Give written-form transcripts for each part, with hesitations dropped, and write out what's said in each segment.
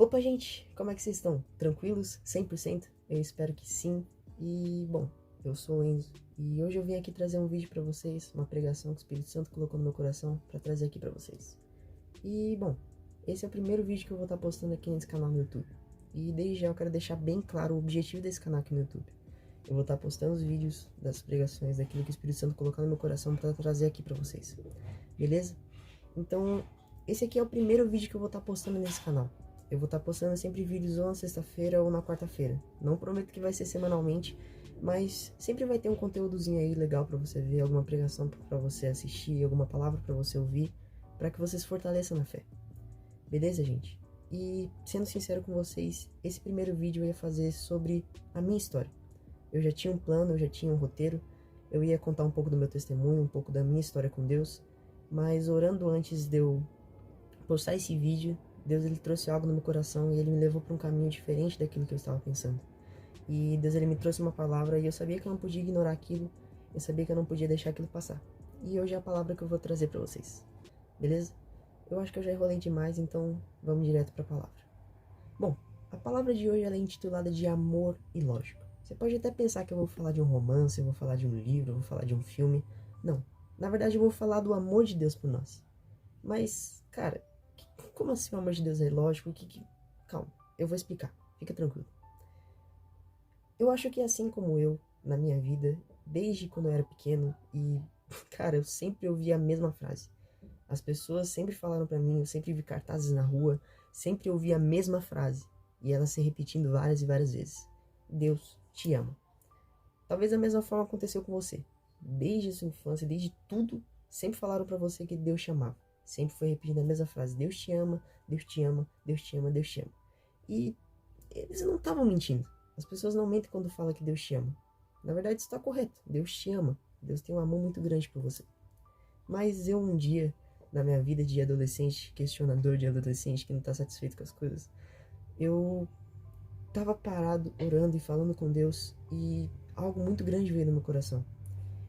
Opa, gente, como é que vocês estão? Tranquilos? 100%? Eu espero que sim. E, bom, eu sou o Enzo e hoje eu vim aqui trazer um vídeo pra vocês, uma pregação que o Espírito Santo colocou no meu coração pra trazer aqui pra vocês. E, bom, esse é o primeiro vídeo que eu vou estar postando aqui nesse canal no YouTube. E desde já eu quero deixar bem claro o objetivo desse canal aqui no YouTube. Eu vou estar postando os vídeos das pregações, daquilo que o Espírito Santo colocou no meu coração pra trazer aqui pra vocês. Beleza? Então, esse aqui é o primeiro vídeo que eu vou estar postando nesse canal. Eu vou estar postando sempre vídeos ou na sexta-feira ou na quarta-feira. Não prometo que vai ser semanalmente, mas sempre vai ter um conteúdozinho aí legal pra você ver, alguma pregação pra você assistir, alguma palavra pra você ouvir, pra que você se fortaleça na fé. Beleza, gente? E, sendo sincero com vocês, esse primeiro vídeo eu ia fazer sobre a minha história. Eu já tinha um plano, eu já tinha um roteiro, eu ia contar um pouco do meu testemunho, um pouco da minha história com Deus, mas orando antes de eu postar esse vídeo, Deus ele trouxe algo no meu coração e ele me levou para um caminho diferente daquilo que eu estava pensando. E Deus ele me trouxe uma palavra e eu sabia que eu não podia ignorar aquilo, eu sabia que eu não podia deixar aquilo passar. E hoje é a palavra que eu vou trazer para vocês. Beleza? Eu acho que eu já enrolei demais, então vamos direto para a palavra. Bom, a palavra de hoje ela é intitulada de Amor e Lógica. Você pode até pensar que eu vou falar de um romance, eu vou falar de um livro, eu vou falar de um filme. Não, na verdade eu vou falar do amor de Deus por nós. Mas, cara, como assim o amor de Deus é lógico? Calma, eu vou explicar, fica tranquilo. Eu acho que assim como eu, na minha vida, desde quando eu era pequeno, e, cara, eu sempre ouvi a mesma frase. As pessoas sempre falaram pra mim, eu sempre vi cartazes na rua, sempre ouvi a mesma frase, e ela se repetindo várias e várias vezes. Deus te ama. Talvez da mesma forma aconteceu com você. Desde a sua infância, desde tudo, sempre falaram pra você que Deus te amava. Sempre foi repetindo a mesma frase, Deus te ama, Deus te ama, Deus te ama, Deus te ama. E eles não estavam mentindo. As pessoas não mentem quando falam que Deus te ama. Na verdade isso está correto, Deus te ama. Deus tem um amor muito grande por você. Mas eu um dia, na minha vida de adolescente, questionador de adolescente que não está satisfeito com as coisas, eu estava parado, orando e falando com Deus e algo muito grande veio no meu coração.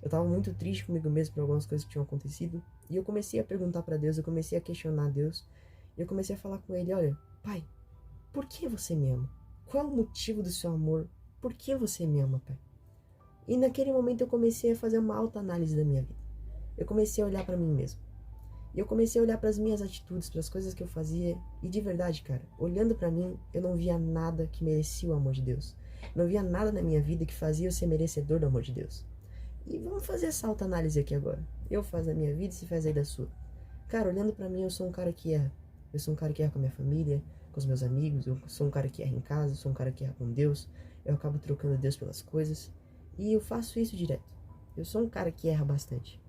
Eu estava muito triste comigo mesmo por algumas coisas que tinham acontecido. E eu comecei a perguntar para Deus, eu comecei a questionar Deus. E eu comecei a falar com ele, olha, Pai, por que você me ama? Qual é o motivo do seu amor? Por que você me ama, Pai? E naquele momento eu comecei a fazer uma autoanálise da minha vida. Eu comecei a olhar para mim mesmo. E eu comecei a olhar para as minhas atitudes, para as coisas que eu fazia. E de verdade, cara, olhando para mim, eu não via nada que merecia o amor de Deus. Não via nada na minha vida que fazia eu ser merecedor do amor de Deus. E vamos fazer essa autoanálise aqui agora. Eu faço a minha vida e você faz aí da sua. Cara, olhando pra mim, eu sou um cara que erra. Eu sou um cara que erra com a minha família, com os meus amigos. Eu sou um cara que erra em casa, eu sou um cara que erra com Deus. Eu acabo trocando Deus pelas coisas. E eu faço isso direto. Eu sou um cara que erra bastante.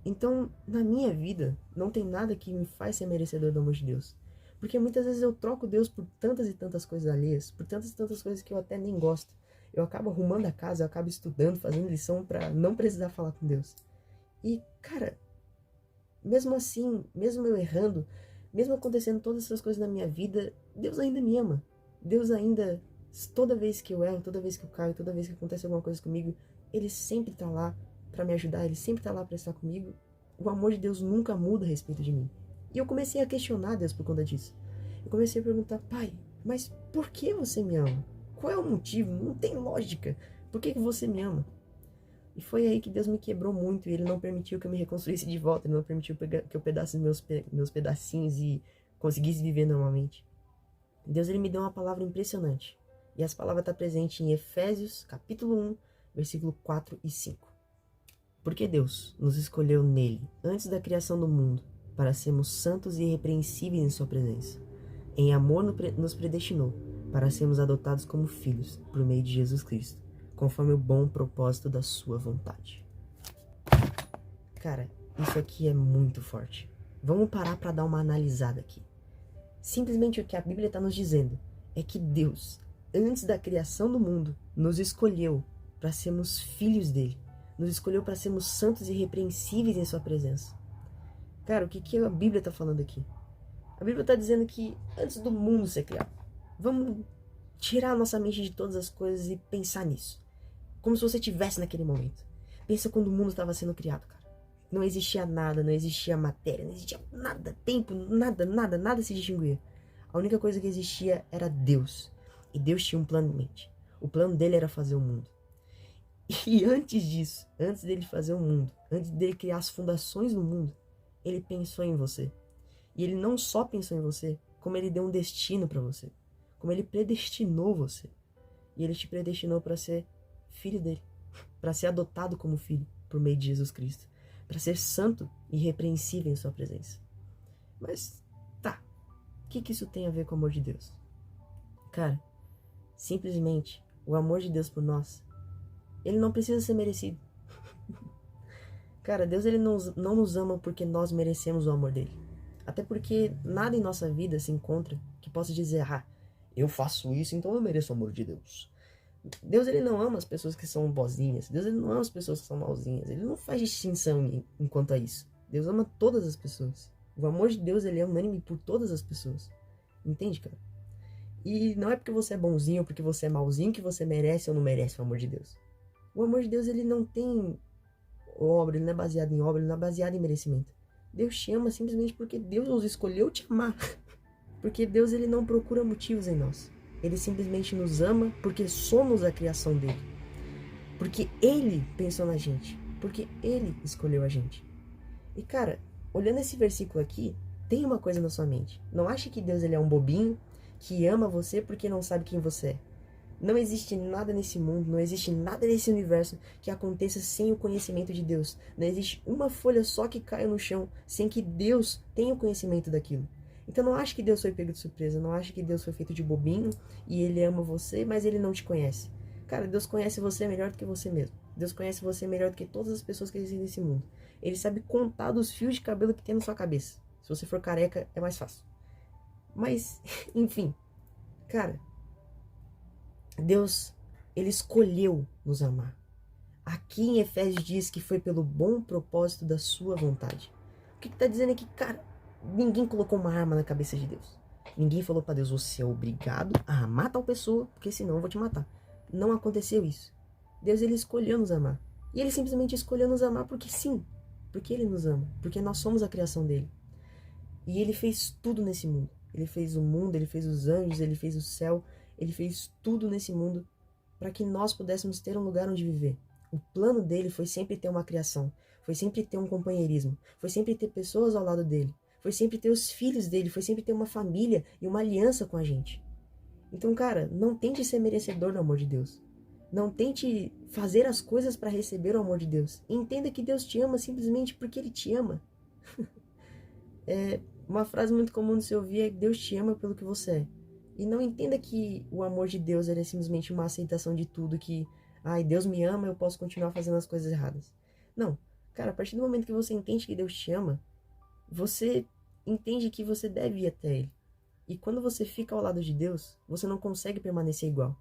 Então, na minha vida, não tem nada que me faz ser merecedor do amor de Deus. Porque muitas vezes eu troco Deus por tantas e tantas coisas alheias, por tantas e tantas coisas que eu até nem gosto. Eu acabo arrumando a casa, eu acabo estudando, fazendo lição pra não precisar falar com Deus. E, cara, mesmo assim, mesmo eu errando, mesmo acontecendo todas essas coisas na minha vida, Deus ainda me ama. Deus ainda, toda vez que eu erro, toda vez que eu caio, toda vez que acontece alguma coisa comigo, Ele sempre tá lá pra me ajudar, Ele sempre tá lá pra estar comigo. O amor de Deus nunca muda a respeito de mim. E eu comecei a questionar Deus por conta disso. Eu comecei a perguntar, Pai, mas por que você me ama? Qual é o motivo? Não tem lógica. Por que você me ama? E foi aí que Deus me quebrou muito e Ele não permitiu que eu me reconstruísse de volta. Ele não permitiu que eu pedasse meus pedacinhos e conseguisse viver normalmente. Deus ele me deu uma palavra impressionante. E essa palavra está presente em Efésios, capítulo 1, versículo 4 e 5. Porque Deus nos escolheu nele, antes da criação do mundo, para sermos santos e irrepreensíveis em sua presença. Em amor nos predestinou, para sermos adotados como filhos, por meio de Jesus Cristo, conforme o bom propósito da sua vontade. Cara, isso aqui é muito forte. Vamos parar para dar uma analisada aqui. Simplesmente o que a Bíblia está nos dizendo é que Deus, antes da criação do mundo, nos escolheu para sermos filhos dele. Nos escolheu para sermos santos e irrepreensíveis em sua presença. Cara, o que a Bíblia está falando aqui? A Bíblia está dizendo que antes do mundo ser criado, vamos tirar a nossa mente de todas as coisas e pensar nisso. Como se você estivesse naquele momento. Pensa quando o mundo estava sendo criado, cara. Não existia nada, não existia matéria, não existia nada, tempo, nada se distinguia. A única coisa que existia era Deus. E Deus tinha um plano em mente. O plano dele era fazer o mundo. E antes disso, antes dele fazer o mundo, antes dele criar as fundações do mundo, ele pensou em você. E ele não só pensou em você, como ele deu um destino para você. Como ele predestinou você. E ele te predestinou para ser filho dele. Para ser adotado como filho por meio de Jesus Cristo. Para ser santo e irrepreensível em sua presença. Mas, tá. O que isso tem a ver com o amor de Deus? Cara, simplesmente, o amor de Deus por nós, ele não precisa ser merecido. Cara, Deus ele não nos ama porque nós merecemos o amor dele. Até porque nada em nossa vida se encontra que possa dizer, eu faço isso, então eu mereço o amor de Deus. Deus ele não ama as pessoas que são boazinhas. Deus ele não ama as pessoas que são malzinhas. Ele não faz distinção enquanto a isso. Deus ama todas as pessoas. O amor de Deus ele é unânime por todas as pessoas. Entende, cara? E não é porque você é bonzinho ou porque você é malzinho que você merece ou não merece o amor de Deus. O amor de Deus ele não tem obra, ele não é baseado em obra, ele não é baseado em merecimento. Deus te ama simplesmente porque Deus nos escolheu te amar. Porque Deus ele não procura motivos em nós. Ele simplesmente nos ama porque somos a criação dele. Porque ele pensou na gente. Porque ele escolheu a gente. E cara, olhando esse versículo aqui, tem uma coisa na sua mente. Não ache que Deus ele é um bobinho que ama você porque não sabe quem você é. Não existe nada nesse mundo, não existe nada nesse universo que aconteça sem o conhecimento de Deus. Não existe uma folha só que caia no chão sem que Deus tenha o conhecimento daquilo. Então não ache que Deus foi pego de surpresa, não ache que Deus foi feito de bobinho e ele ama você, mas ele não te conhece. Cara, Deus conhece você melhor do que você mesmo. Deus conhece você melhor do que todas as pessoas que existem nesse mundo. Ele sabe contar dos fios de cabelo que tem na sua cabeça. Se você for careca, é mais fácil. Mas, enfim, cara, Deus, ele escolheu nos amar. Aqui em Efésios diz que foi pelo bom propósito da sua vontade. O que está dizendo aqui, cara? Ninguém colocou uma arma na cabeça de Deus. Ninguém falou para Deus, você é obrigado a amar tal pessoa, porque senão eu vou te matar. Não aconteceu isso. Deus, ele escolheu nos amar. E ele simplesmente escolheu nos amar porque sim. Porque ele nos ama. Porque nós somos a criação dele. E ele fez tudo nesse mundo. Ele fez o mundo, ele fez os anjos, ele fez o céu. Ele fez tudo nesse mundo para que nós pudéssemos ter um lugar onde viver. O plano dele foi sempre ter uma criação. Foi sempre ter um companheirismo. Foi sempre ter pessoas ao lado dele. Foi sempre ter os filhos dele, foi sempre ter uma família e uma aliança com a gente. Então, cara, não tente ser merecedor do amor de Deus. Não tente fazer as coisas para receber o amor de Deus. Entenda que Deus te ama simplesmente porque ele te ama. Uma frase muito comum de se ouvir é Deus te ama pelo que você é. E não entenda que o amor de Deus é simplesmente uma aceitação de tudo que, Deus me ama, eu posso continuar fazendo as coisas erradas. Não. Cara, a partir do momento que você entende que Deus te ama, você entende que você deve ir até ele. E quando você fica ao lado de Deus, você não consegue permanecer igual.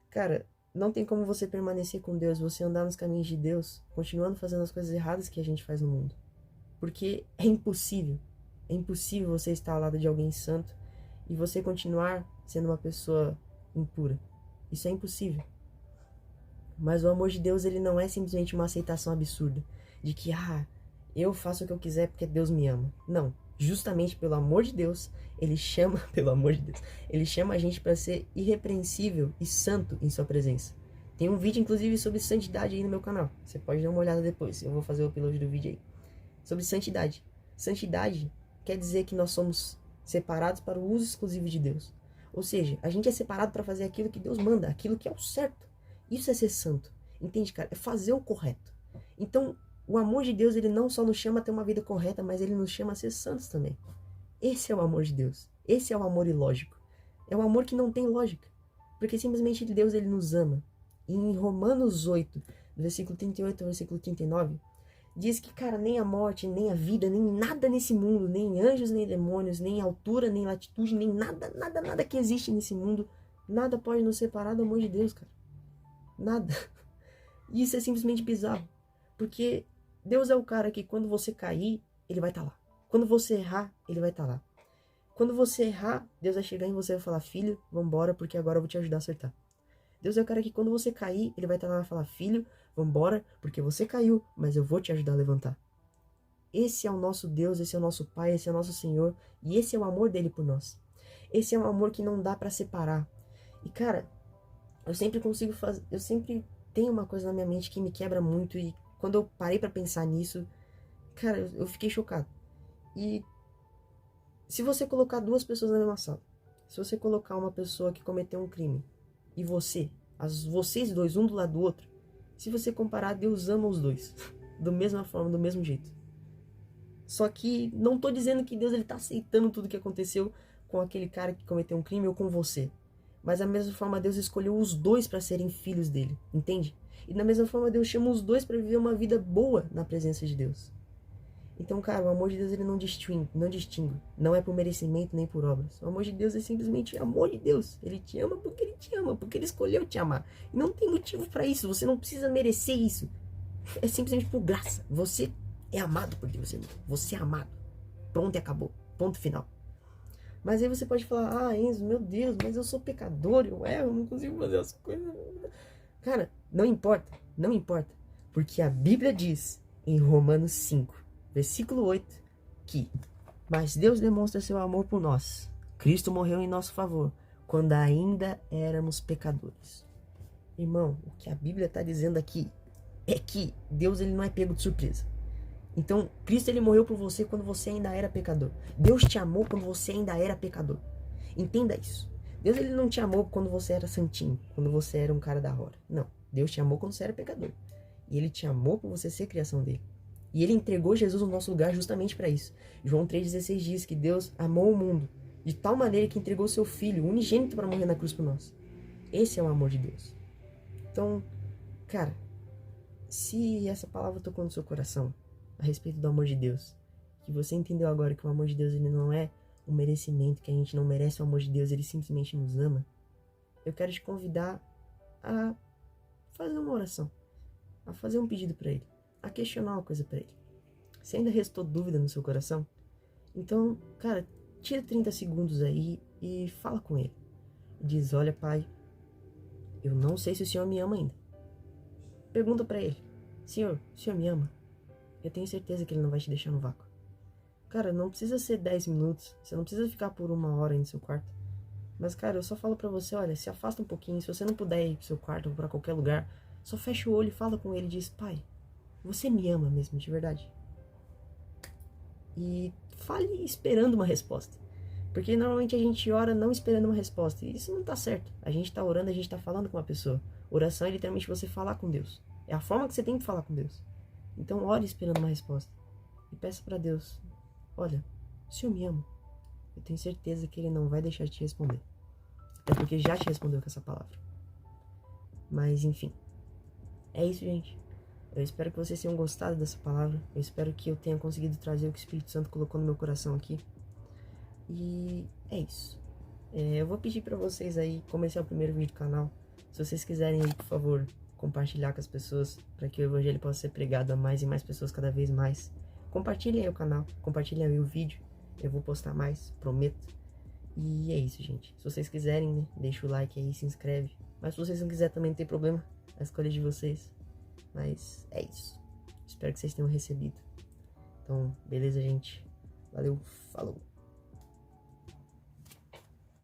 Cara, não tem como você permanecer com Deus, você andar nos caminhos de Deus, continuando fazendo as coisas erradas que a gente faz no mundo. Porque é impossível. É impossível você estar ao lado de alguém santo e você continuar sendo uma pessoa impura. Isso é impossível. Mas o amor de Deus, ele não é simplesmente uma aceitação absurda de que, eu faço o que eu quiser porque Deus me ama. Não. Justamente pelo amor de Deus, ele chama, pelo amor de Deus, ele chama a gente para ser irrepreensível e santo em sua presença. Tem um vídeo, inclusive, sobre santidade aí no meu canal. Você pode dar uma olhada depois. Eu vou fazer o upload do vídeo aí. Sobre santidade. Santidade quer dizer que nós somos separados para o uso exclusivo de Deus. Ou seja, a gente é separado para fazer aquilo que Deus manda, aquilo que é o certo. Isso é ser santo. Entende, cara? É fazer o correto. Então, o amor de Deus, ele não só nos chama a ter uma vida correta, mas ele nos chama a ser santos também. Esse é o amor de Deus. Esse é o amor ilógico. É o amor que não tem lógica. Porque simplesmente Deus, ele nos ama. E em Romanos 8, versículo 38 ao versículo 39, diz que, cara, nem a morte, nem a vida, nem nada nesse mundo, nem anjos, nem demônios, nem altura, nem latitude, nem nada que existe nesse mundo, nada pode nos separar do amor de Deus, cara. Nada. E isso é simplesmente bizarro. Porque Deus é o cara que quando você cair, ele vai estar lá. Quando você errar, ele vai estar lá. Quando você errar, Deus vai chegar em você e vai falar, filho, vambora, porque agora eu vou te ajudar a acertar. Deus é o cara que quando você cair, ele vai estar lá e vai falar, filho, vambora, porque você caiu, mas eu vou te ajudar a levantar. Esse é o nosso Deus, esse é o nosso Pai, esse é o nosso Senhor, e esse é o amor dele por nós. Esse é um amor que não dá pra separar. E cara, eu sempre consigo fazer, eu sempre tenho uma coisa na minha mente que me quebra muito e quando eu parei pra pensar nisso, cara, eu fiquei chocado. E se você colocar duas pessoas na mesma sala, se você colocar uma pessoa que cometeu um crime e vocês dois, um do lado do outro, se você comparar, Deus ama os dois, da mesma forma, do mesmo jeito. Só que não tô dizendo que Deus ele tá aceitando tudo que aconteceu com aquele cara que cometeu um crime ou com você. Mas da mesma forma Deus escolheu os dois para serem filhos dele, entende? E da mesma forma Deus chama os dois para viver uma vida boa na presença de Deus. Então, cara, o amor de Deus ele não distingue, não é por merecimento nem por obras. O amor de Deus é simplesmente amor de Deus. Ele te ama, porque ele escolheu te amar. E não tem motivo para isso, você não precisa merecer isso. É simplesmente por graça. Você é amado por Deus, irmão. Você é amado. Pronto e acabou. Ponto final. Mas aí você pode falar, ah, Enzo, meu Deus, mas eu sou pecador, eu erro, eu não consigo fazer as coisas. Cara, não importa, não importa. Porque a Bíblia diz em Romanos 5, versículo 8, que mas Deus demonstra seu amor por nós. Cristo morreu em nosso favor, quando ainda éramos pecadores. Irmão, o que a Bíblia está dizendo aqui é que Deus ele não é pego de surpresa. Então, Cristo ele morreu por você quando você ainda era pecador. Deus te amou quando você ainda era pecador. Entenda isso. Deus ele não te amou quando você era santinho, quando você era um cara da hora. Não. Deus te amou quando você era pecador. E ele te amou por você ser criação dele. E ele entregou Jesus no nosso lugar justamente para isso. João 3,16 diz que Deus amou o mundo de tal maneira que entregou seu Filho unigênito para morrer na cruz por nós. Esse é o amor de Deus. Então, cara, se essa palavra tocou no seu coração a respeito do amor de Deus, que você entendeu agora que o amor de Deus ele não é um merecimento, que a gente não merece o amor de Deus, ele simplesmente nos ama, eu quero te convidar a fazer uma oração, a fazer um pedido para ele, a questionar uma coisa para ele. Se ainda restou dúvida no seu coração, então, cara, tira 30 segundos aí e fala com ele. Diz, olha, pai, eu não sei se o senhor me ama ainda. Pergunta para ele, senhor, o senhor me ama? Eu tenho certeza que ele não vai te deixar no vácuo. Cara, não precisa ser 10 minutos, você não precisa ficar por 1 hora aí no seu quarto. Mas, cara, eu só falo pra você, olha, se afasta um pouquinho, se você não puder ir pro seu quarto ou pra qualquer lugar, só fecha o olho e fala com ele e diz, pai, você me ama mesmo, de verdade? E fale esperando uma resposta. Porque normalmente a gente ora não esperando uma resposta, e isso não tá certo. A gente tá orando, a gente tá falando com uma pessoa. Oração é literalmente você falar com Deus. É a forma que você tem de falar com Deus. Então ore esperando uma resposta. E peça pra Deus, olha, o Senhor me ama. Eu tenho certeza que Ele não vai deixar de te responder. Até porque já te respondeu com essa palavra. Mas enfim. É isso, gente. Eu espero que vocês tenham gostado dessa palavra. Eu espero que eu tenha conseguido trazer o que o Espírito Santo colocou no meu coração aqui. E é isso. Eu vou pedir pra vocês aí, como esse é o primeiro vídeo do canal, se vocês quiserem aí, por favor, compartilhar com as pessoas, para que o evangelho possa ser pregado a mais e mais pessoas cada vez mais. Compartilhem aí o canal, compartilhem aí o vídeo, eu vou postar mais, prometo. E é isso, gente. Se vocês quiserem, né, deixa o like aí, se inscreve. Mas se vocês não quiserem também, não tem problema, a escolha de vocês. Mas é isso. Espero que vocês tenham recebido. Então, beleza, gente? Valeu, falou!